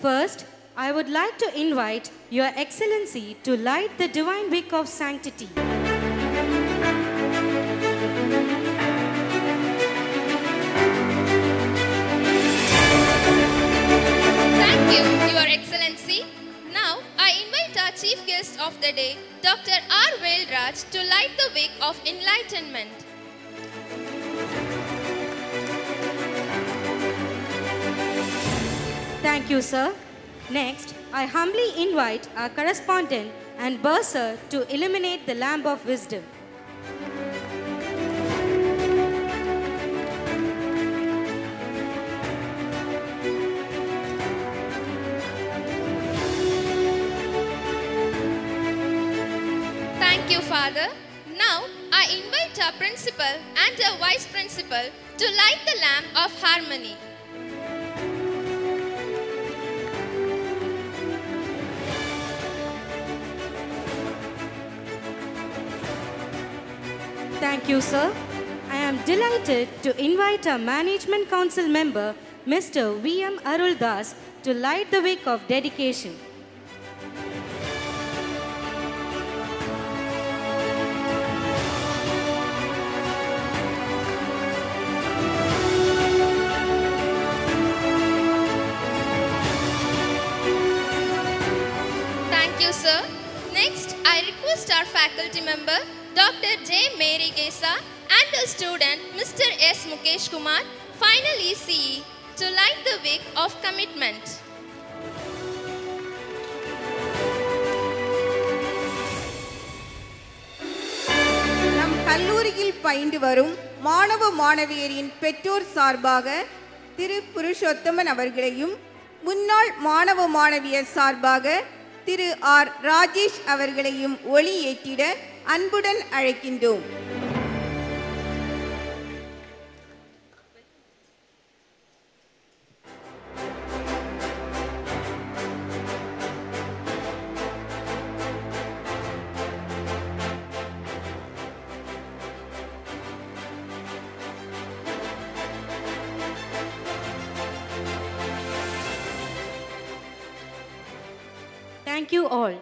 First, I would like to invite Your Excellency to light the Divine Wick of Sanctity. Thank you, Your Excellency. Now, I invite our Chief Guest of the day, Dr. R. Velraj, to light the wick of enlightenment. Thank you, sir. Next, I humbly invite our correspondent and bursar to illuminate the lamp of wisdom. Thank you, Father. Now, I invite our principal and our vice principal to light the lamp of harmony. Thank you, sir. I am delighted to invite our Management Council member, Mr. V.M. Aruldas, to light the wick of dedication. Thank you, sir. Next, I request our faculty member, Dr. J. Mary Gesa, and the student, Mr. S. Mukesh Kumar, final ECE, to light the wick of commitment. நம் கல்லூரியில் பயின்று வரும் மாணவ மாணவியரின் பெற்றோர் சார்பாக திரு புருஷோத்தமன் அவர்களையும், முன்னாள் மாணவ மாணவியர் சார்பாக திரு ஆர். ராஜேஷ் அவர்களையும் ஒளி ஏற்றிட அன்புடன் அழைக்கின்றோம். Thank you all.